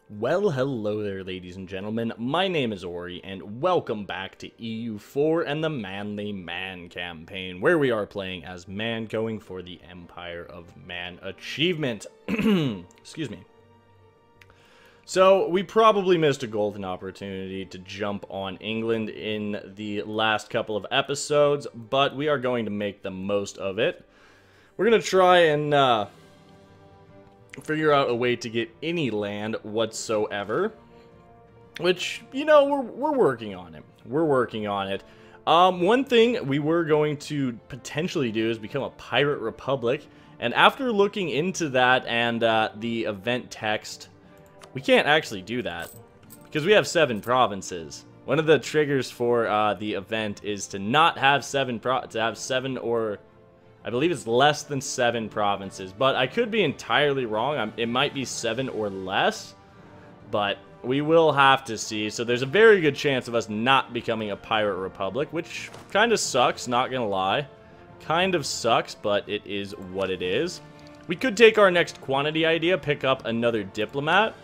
Well, hello there, ladies and gentlemen. My name is Ori, and welcome back to EU4 and the Manly Mann campaign, where we are playing as Man going for the Empire of Mann achievement. Excuse me. So, we probably missed a golden opportunity to jump on England in the last couple of episodes, but we are going to make the most of it. We're going to try and, figure out a way to get any land whatsoever, which, you know, we're working on it. We're working on it. One thing we were going to potentially do is become a pirate republic, and after looking into that and the event text, we can't actually do that because we have 7 provinces. One of the triggers for the event is to not have 7 or I believe it's less than 7 provinces, but I could be entirely wrong. It might be 7 or less, but we will have to see. So there's a very good chance of us not becoming a pirate republic, which kind of sucks, not gonna lie. Kind of sucks, but it is what it is. We could take our next quantity idea, pick up another diplomat,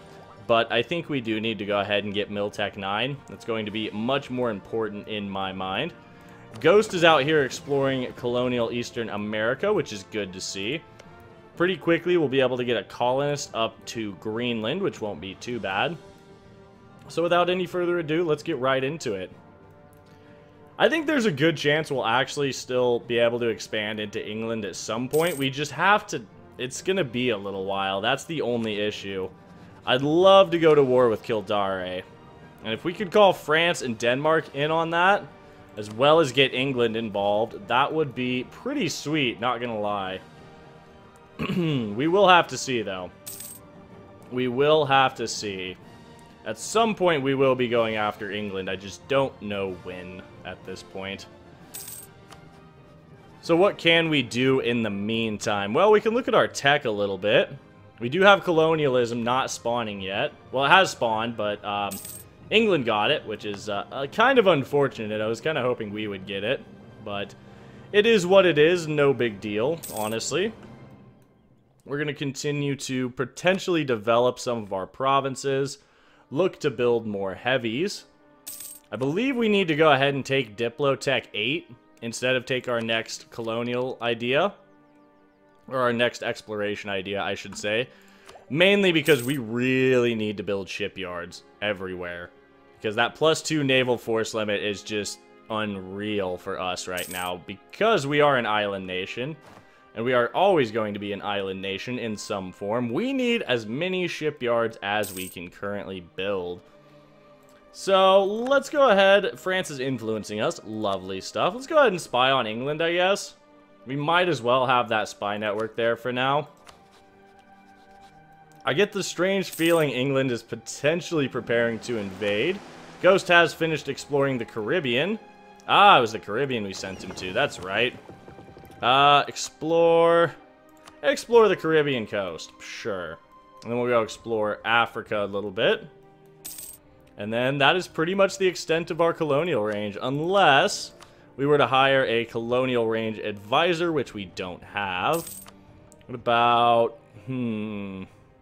but I think we do need to go ahead and get Miltech 9. That's going to be much more important in my mind. Ghost is out here exploring colonial Eastern America, which is good to see. Pretty quickly, we'll be able to get a colonist up to Greenland, which won't be too bad. So without any further ado, let's get right into it. I think there's a good chance we'll actually still be able to expand into England at some point. We just have to... It's going to be a little while. That's the only issue. I'd love to go to war with Kildare. And if we could call France and Denmark in on that, as well as get England involved, that would be pretty sweet, not gonna lie. We will have to see, though. We will have to see. At some point, we will be going after England. I just don't know when at this point. So what can we do in the meantime? Well, we can look at our tech a little bit. We do have colonialism not spawning yet. Well, it has spawned, but England got it, which is kind of unfortunate. I was kind of hoping we would get it, but it is what it is. No big deal, honestly. We're going to continue to potentially develop some of our provinces, look to build more heavies. I believe we need to go ahead and take Diplotech 8 instead of take our next colonial idea, or our next exploration idea, I should say. Mainly because we really need to build shipyards everywhere. Because that +2 naval force limit is just unreal for us right now. Because we are an island nation, and we are always going to be an island nation in some form, we need as many shipyards as we can currently build. So, let's go ahead. France is influencing us. Lovely stuff. Let's go ahead and spy on England, I guess. We might as well have that spy network there for now. I get the strange feeling England is potentially preparing to invade. Ghost has finished exploring the Caribbean. Ah, it was the Caribbean we sent him to. That's right. Explore the Caribbean coast. Sure. And then we'll go explore Africa a little bit. And then that is pretty much the extent of our colonial range. Unless we were to hire a colonial range advisor, which we don't have. What about...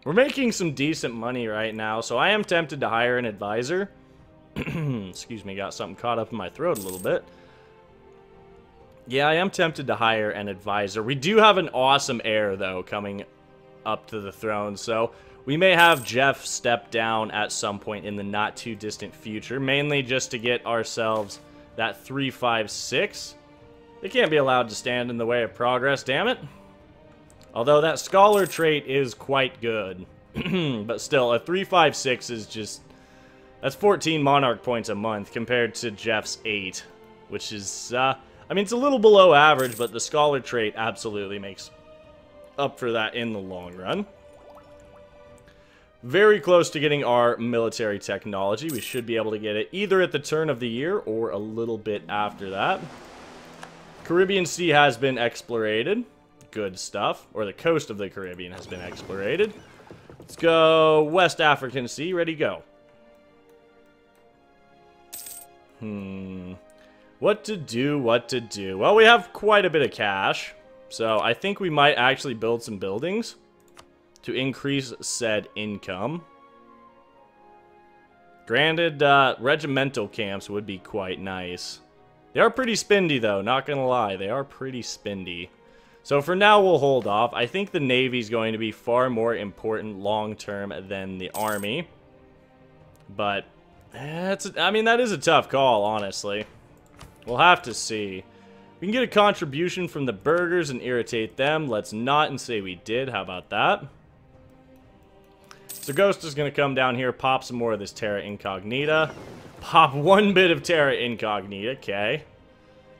We're making some decent money right now, so I am tempted to hire an advisor. Excuse me, got something caught up in my throat a little bit. Yeah, I am tempted to hire an advisor. We do have an awesome heir, though, coming up to the throne, so we may have Jeff step down at some point in the not-too-distant future, mainly just to get ourselves that 356. They can't be allowed to stand in the way of progress, damn it. Although that scholar trait is quite good. But still, a 356 is just... That's 14 monarch points a month compared to Jeff's 8. Which is, I mean, it's a little below average, but the scholar trait absolutely makes up for that in the long run. Very close to getting our military technology. We should be able to get it either at the turn of the year or a little bit after that. Caribbean Sea has been explorated. Good stuff. Or the coast of the Caribbean has been explorated. Let's go West African Sea. Ready, go. What to do, what to do. Well, we have quite a bit of cash. So I think we might actually build some buildings to increase said income. Granted, regimental camps would be quite nice. They are pretty spindy, though, not gonna lie. They are pretty spindy. So for now, we'll hold off. I think the Navy's going to be far more important long-term than the Army. But, I mean, that is a tough call, honestly. We'll have to see. We can get a contribution from the burghers and irritate them. Let's not and say we did. How about that? So Ghost is going to come down here, pop some more of this Terra Incognita. Pop one bit of Terra Incognita. Okay.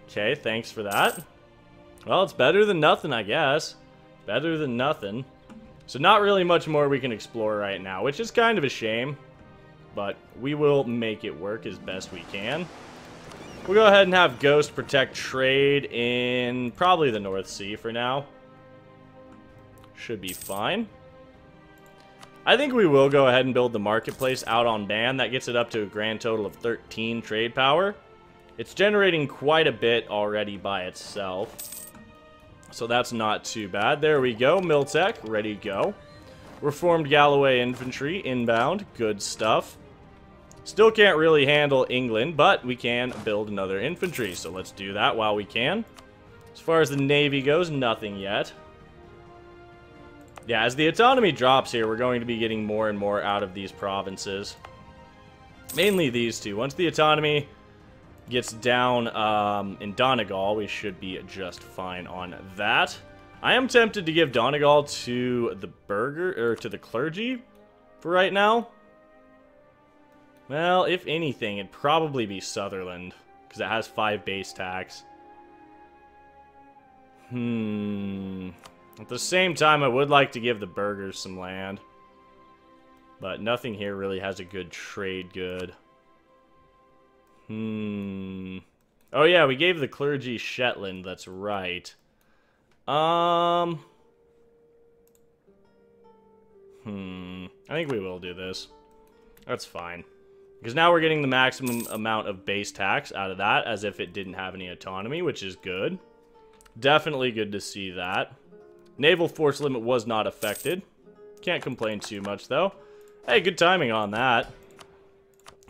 Okay, thanks for that. Well, it's better than nothing, I guess. Better than nothing. So not really much more we can explore right now, which is kind of a shame. But we will make it work as best we can. We'll go ahead and have Ghost protect trade in probably the North Sea for now. Should be fine. I think we will go ahead and build the marketplace out on Mann. That gets it up to a grand total of 13 trade power. It's generating quite a bit already by itself. So that's not too bad. There we go. Miltech, ready to go. Reformed Galloway Infantry, inbound. Good stuff. Still can't really handle England, but we can build another infantry. So let's do that while we can. As far as the Navy goes, nothing yet. Yeah, as the autonomy drops here, we're going to be getting more and more out of these provinces. Mainly these two. Once the autonomy gets down in Donegal, we should be just fine on that. I am tempted to give Donegal to the to the clergy for right now. Well, if anything, it'd probably be Sutherland, because it has 5 base tax. At the same time, I would like to give the burghers some land. But nothing here really has a good trade good. Oh yeah, we gave the clergy Shetland, that's right. I think we will do this. That's fine. Because now we're getting the maximum amount of base tax out of that, as if it didn't have any autonomy, which is good. Definitely good to see that. Naval force limit was not affected. Can't complain too much, though. Hey, good timing on that.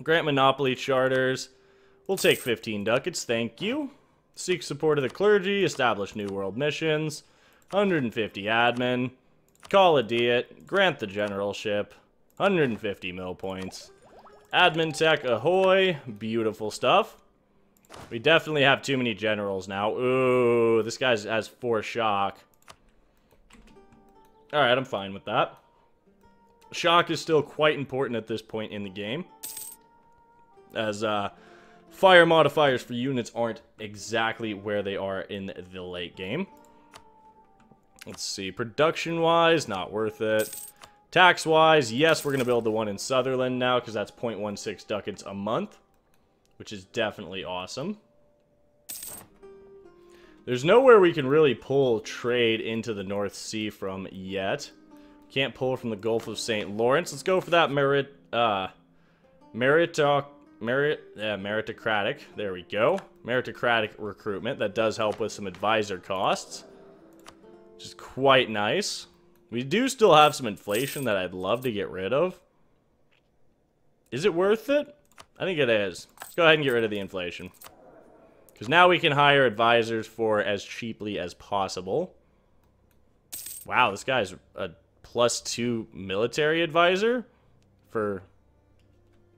Grant monopoly charters. We'll take 15 ducats, thank you. Seek support of the clergy. Establish New World missions. 150 admin. Call a diet. Grant the generalship. 150 mil points. Admin tech, ahoy. Beautiful stuff. We definitely have too many generals now. Ooh, this guy has 4 shock. Alright, I'm fine with that. Shock is still quite important at this point in the game, as fire modifiers for units aren't exactly where they are in the late game. Let's see, production-wise, not worth it. Tax-wise, yes, we're going to build the one in Sutherland now, because that's 0.16 ducats a month, which is definitely awesome. There's nowhere we can really pull trade into the North Sea from yet. Can't pull from the Gulf of St. Lawrence. Let's go for that meritocratic. There we go. Meritocratic recruitment. That does help with some advisor costs, which is quite nice. We do still have some inflation that I'd love to get rid of. Is it worth it? I think it is. Let's go ahead and get rid of the inflation. Because now we can hire advisors for as cheaply as possible. Wow, this guy's a +2 military advisor for...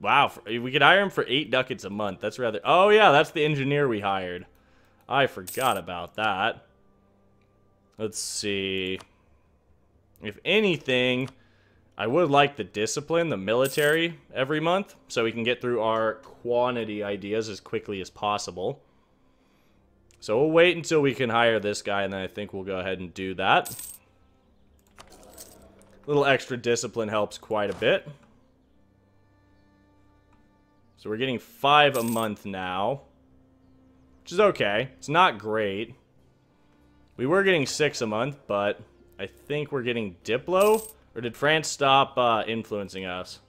Wow, we could hire him for 8 ducats a month. That's rather... Oh, yeah, that's the engineer we hired. I forgot about that. Let's see. If anything, I would like the discipline, the military, every month, so we can get through our quantity ideas as quickly as possible. So we'll wait until we can hire this guy, and then I think we'll go ahead and do that. A little extra discipline helps quite a bit. So we're getting 5 a month now, which is okay. It's not great. We were getting 6 a month, but I think we're getting Diplo. Or did France stop influencing us?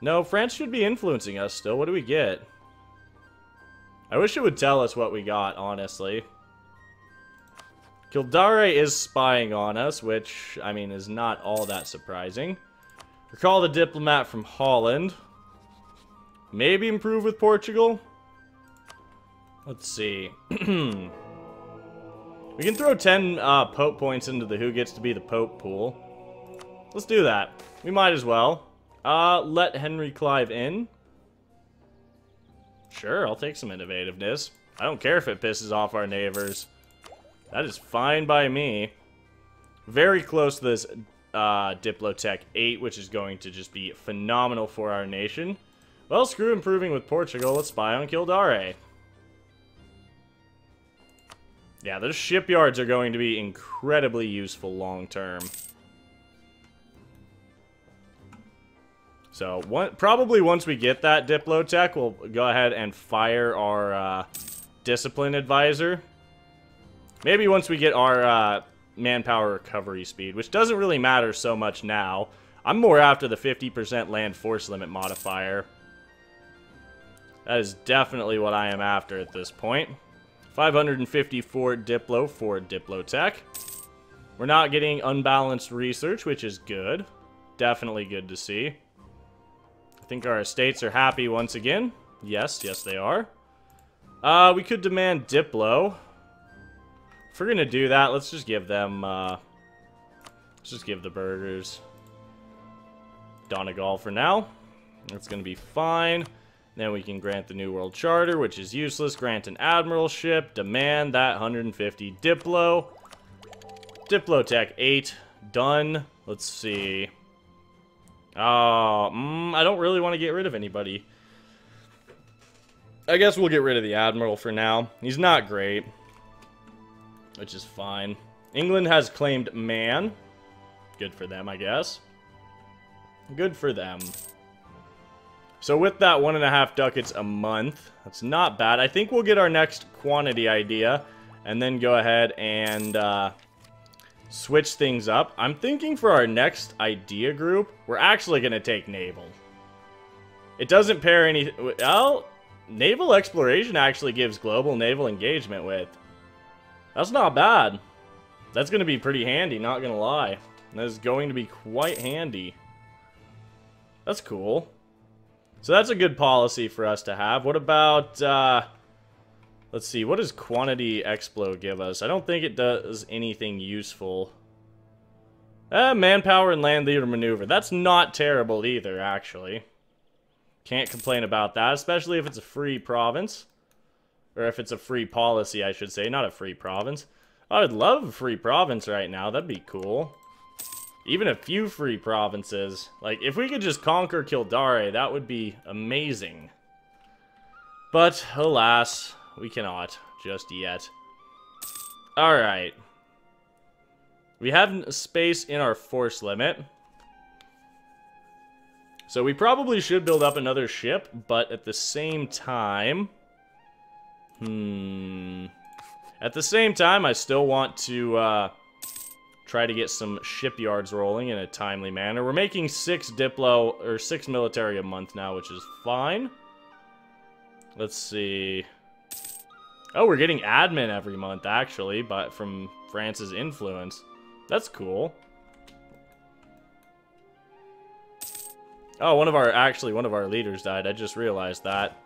No, France should be influencing us still. What do we get? I wish it would tell us what we got, honestly. Kildare is spying on us, which, I mean, is not all that surprising. Recall the diplomat from Holland. Maybe improve with Portugal? Let's see. We can throw 10 Pope points into the who gets to be the Pope pool. Let's do that. We might as well. Let Henry Clive in. Sure, I'll take some innovativeness. I don't care if it pisses off our neighbors. That is fine by me. Very close to this Diplotech 8, which is going to just be phenomenal for our nation. Well, screw improving with Portugal. Let's spy on Kildare. Yeah, those shipyards are going to be incredibly useful long term. So, probably once we get that Diplotech, we'll go ahead and fire our discipline advisor. Maybe once we get our manpower recovery speed, which doesn't really matter so much now. I'm more after the 50% land force limit modifier. That is definitely what I am after at this point. 554 Diplo for Diplotech. We're not getting unbalanced research, which is good. Definitely good to see. I think our estates are happy once again. Yes, yes they are. We could demand Diplo. If we're gonna do that, let's just give them, let's just give the burghers Donegal for now. That's gonna be fine. Then we can grant the New World Charter, which is useless. Grant an admiralship. Demand that 150 Diplo. Diplotech 8. Done. Let's see. I don't really want to get rid of anybody. I guess we'll get rid of the Admiral for now. He's not great. Which is fine. England has claimed Man. Good for them, I guess. Good for them. So with that 1.5 ducats a month, that's not bad. I think we'll get our next quantity idea and then go ahead and switch things up. I'm thinking for our next idea group, we're actually going to take naval. It doesn't pair any... Well, naval exploration actually gives global naval engagement with. That's not bad. That's going to be pretty handy, not going to lie. That is going to be quite handy. That's cool. So that's a good policy for us to have. What about, let's see, what does quantity explo give us? I don't think it does anything useful. Manpower and land leader maneuver. That's not terrible either, actually. Can't complain about that, especially if it's a free province. Or if it's a free policy, I should say, not a free province. I would love a free province right now, that'd be cool. Even a few free provinces. Like, if we could just conquer Kildare, that would be amazing. But, alas, we cannot just yet. Alright. We have space in our force limit. So we probably should build up another ship, but at the same time... At the same time, I still want to, try to get some shipyards rolling in a timely manner. We're making 6 Diplo, or 6 military a month now, which is fine. Let's see. Oh, we're getting admin every month, actually, but from France's influence. That's cool. Oh, one of our leaders died. I just realized that.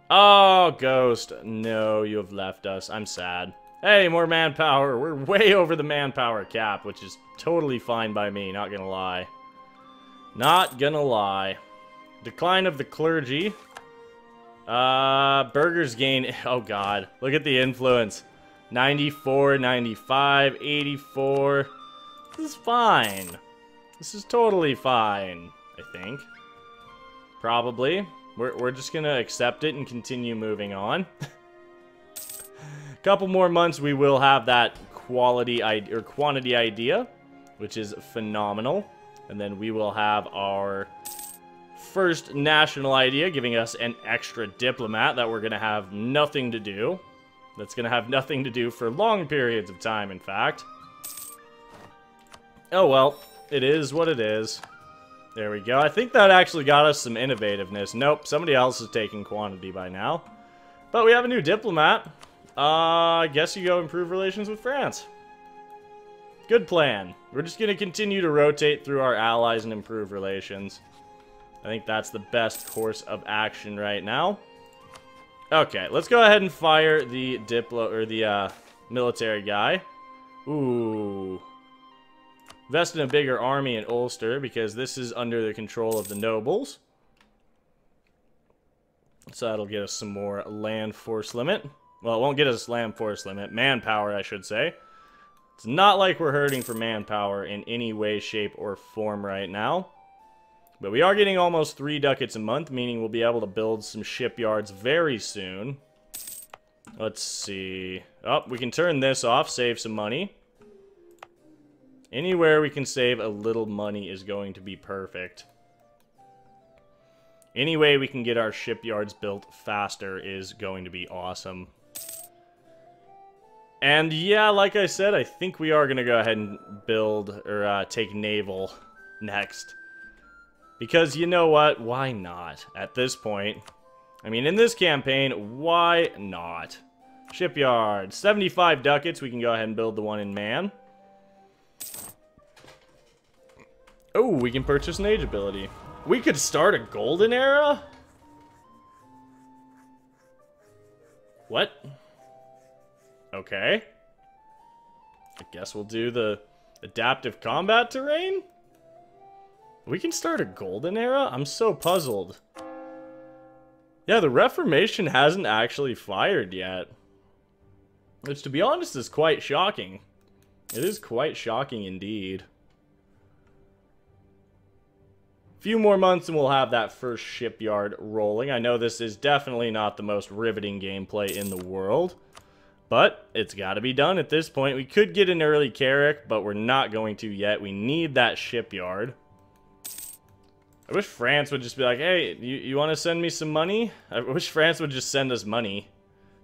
Oh, Ghost. No, you have left us. I'm sad. Hey, more manpower. We're way over the manpower cap, which is totally fine by me, not gonna lie. Not gonna lie. Decline of the clergy. Burghers gain... Oh, God. Look at the influence. 94, 95, 84. This is fine. This is totally fine, I think. Probably. We're just gonna accept it and continue moving on. Couple more months, we will have that quality or quantity idea, which is phenomenal. And then we will have our first national idea, giving us an extra diplomat that we're going to have nothing to do. That's going to have nothing to do for long periods of time, in fact. Oh well, it is what it is. There we go. I think that actually got us some innovativeness. Nope, somebody else is taking quantity by now. But we have a new I guess you go improve relations with France. Good plan. We're just going to continue to rotate through our allies and improve relations. I think that's the best course of action right now. Okay, let's go ahead and fire the military guy. Ooh. Invest in a bigger army in Ulster, because this is under the control of the nobles. So that'll get us some more land force limit. Well, it won't get us land force limit. Manpower, I should say. It's not like we're hurting for manpower in any way, shape, or form right now. But we are getting almost 3 ducats a month, meaning we'll be able to build some shipyards very soon. Let's see. Oh, we can turn this off, save some money. Anywhere we can save a little money is going to be perfect. Any way we can get our shipyards built faster is going to be awesome. And yeah, like I said, I think we are going to go ahead and build, or take naval next. Because you know what? Why not? At this point. I mean, in this campaign, why not? Shipyard. 75 ducats. We can go ahead and build the one in Mann. Oh, we can purchase an age ability. We could start a golden era? What? Okay. I guess we'll do the adaptive combat terrain? We can start a golden era? I'm so puzzled. Yeah, the Reformation hasn't actually fired yet. Which, to be honest, is quite shocking. It is quite shocking indeed. Few more months and we'll have that first shipyard rolling. I know this is definitely not the most riveting gameplay in the world, but it's got to be done at this point. We could get an early Carrick, but we're not going to yet. We need that shipyard. I wish France would just be like, hey, you want to send me some money? I wish France would just send us money.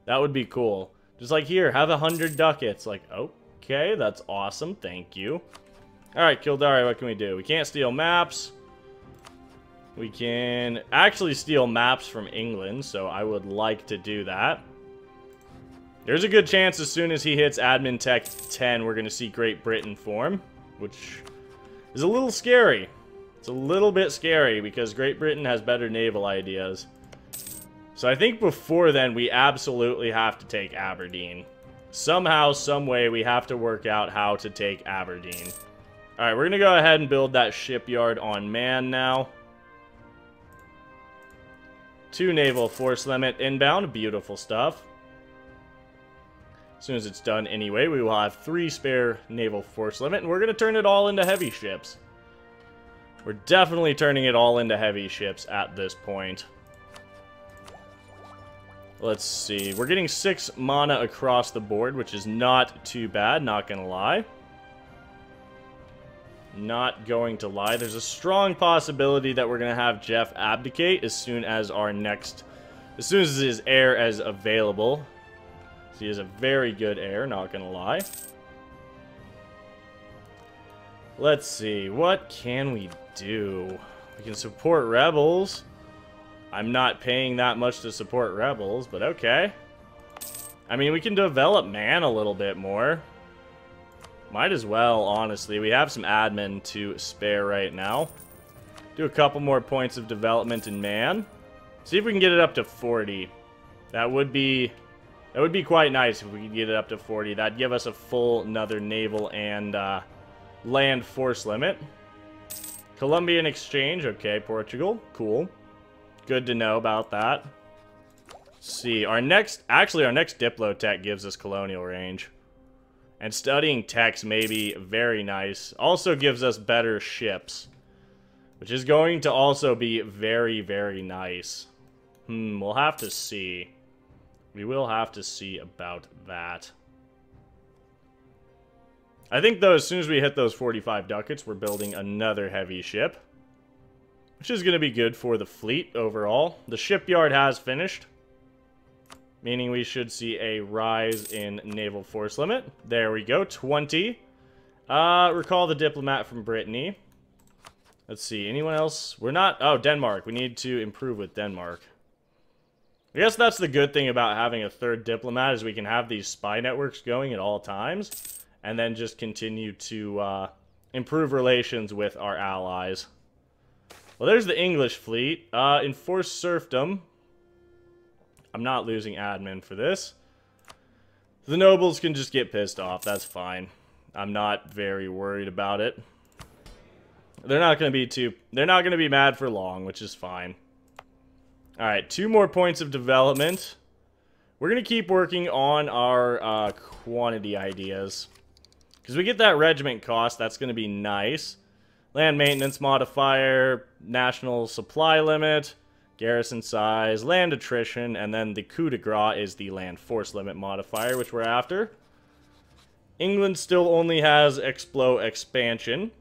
That would be cool. Just like, here, have 100 ducats. Like, okay, that's awesome. Thank you. All right, Kildare, what can we do? We can't steal maps. We can actually steal maps from England, so I would like to do that. There's a good chance as soon as he hits Admin Tech 10, we're going to see Great Britain form, which is a little scary. It's a little bit scary because Great Britain has better naval ideas. So I think before then, we absolutely have to take Aberdeen. Somehow, some way, we have to work out how to take Aberdeen. Alright, we're going to go ahead and build that shipyard on Mann now. 2 naval force limit inbound. Beautiful stuff. As soon as it's done anyway, we will have 3 spare naval force limit, and we're going to turn it all into heavy ships. We're definitely turning it all into heavy ships at this point. Let's see. We're getting 6 mana across the board, which is not too bad, not going to lie. Not going to lie. There's a strong possibility that we're going to have Jeff abdicate as soon as his heir is available. So he is a very good heir, not going to lie. Let's see. What can we do? We can support rebels. I'm not paying that much to support rebels, but okay. I mean, we can develop Mann a little bit more. Might as well, honestly. We have some admin to spare right now. Do a couple more points of development in Mann. See if we can get it up to 40. That would be quite nice if we could get it up to 40. That'd give us a full another naval and land force limit. Colombian exchange. Okay, Portugal. Cool. Good to know about that. Let's see. Our next Diplotech gives us colonial range. And studying techs may be very nice. Also gives us better ships. Which is going to also be very, very nice. We'll have to see. We will have to see about that. I think, though, as soon as we hit those 45 ducats, we're building another heavy ship. Which is going to be good for the fleet overall. The shipyard has finished. Meaning we should see a rise in naval force limit. There we go, 20. Recall the diplomat from Brittany. Let's see, anyone else? We're not... Oh, Denmark. We need to improve with Denmark. I guess that's the good thing about having a third diplomat, is we can have these spy networks going at all times. And then just continue to improve relations with our allies. Well, there's the English fleet. Enforce serfdom. I'm not losing admin for this. The nobles can just get pissed off. That's fine. I'm not very worried about it. They're not going to be mad for long, which is fine. All right, 2 more points of development. We're going to keep working on our quantity ideas. Because we get that regiment cost, that's going to be nice. Land maintenance modifier, national supply limit, garrison size, land attrition, and then the coup de grace is the land force limit modifier, which we're after. England still only has Explo expansion.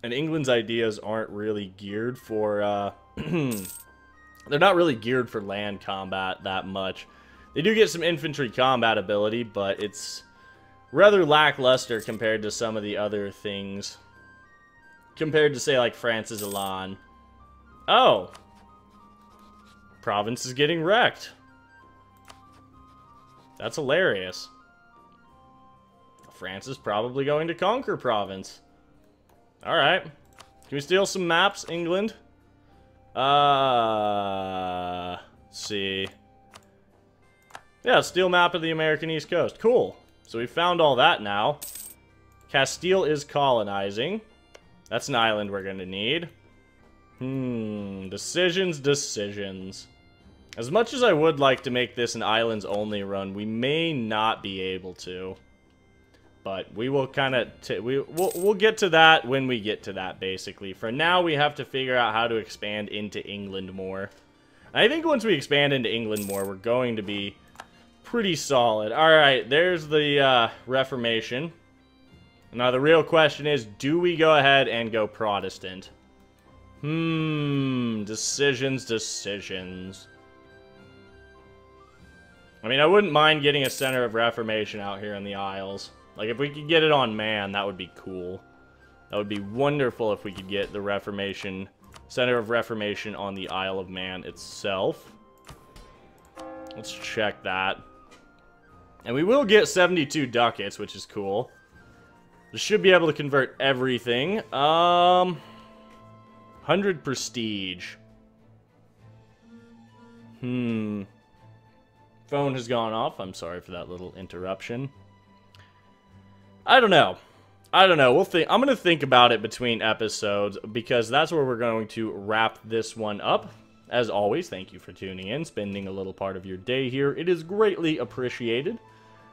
And England's ideas aren't really geared for, they're not really geared for land combat that much. They do get some infantry combat ability, but it's rather lackluster compared to some of the other things. Compared to, say, like France's Elan. Oh! Province is getting wrecked. That's hilarious. France is probably going to conquer province. Alright. Can we steal some maps, England? See. Yeah, steal map of the American East Coast. Cool. So we found all that now. Castile is colonizing. That's an island we're going to need. Decisions. As much as I would like to make this an islands-only run, we may not be able to. But we will kind of... We'll get to that when we get to that, basically. For now, we have to figure out how to expand into England more. I think once we expand into England more, we're going to be pretty solid. Alright, there's the Reformation. Now, the real question is, do we go ahead and go Protestant? Decisions. I mean, I wouldn't mind getting a Center of Reformation out here in the Isles. Like, if we could get it on Man, that would be cool. That would be wonderful if we could get the Reformation, Center of Reformation on the Isle of Man itself. Let's check that. And we will get 72 ducats, which is cool. We should be able to convert everything. 100 prestige. Phone has gone off. I'm sorry for that little interruption. I don't know. We'll think. I'm going to think about it between episodes because that's where we're going to wrap this one up. As always, thank you for tuning in, spending a little part of your day here. It is greatly appreciated.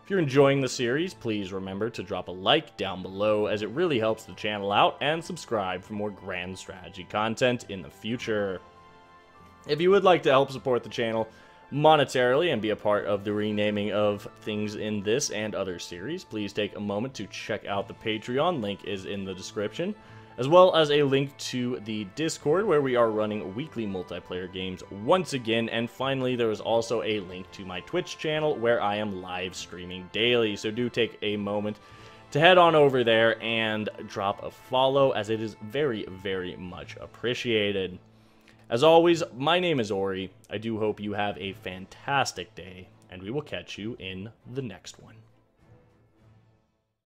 If you're enjoying the series, please remember to drop a like down below as it really helps the channel out, and subscribe for more grand strategy content in the future. If you would like to help support the channel monetarily and be a part of the renaming of things in this and other series, please take a moment to check out the Patreon. Link is in the description, as well as a link to the Discord where we are running weekly multiplayer games once again. And finally, there is also a link to my Twitch channel where I am live streaming daily, so do take a moment to head on over there and drop a follow, as it is very, very much appreciated. As always, my name is Ori. I do hope you have a fantastic day, and we will catch you in the next one.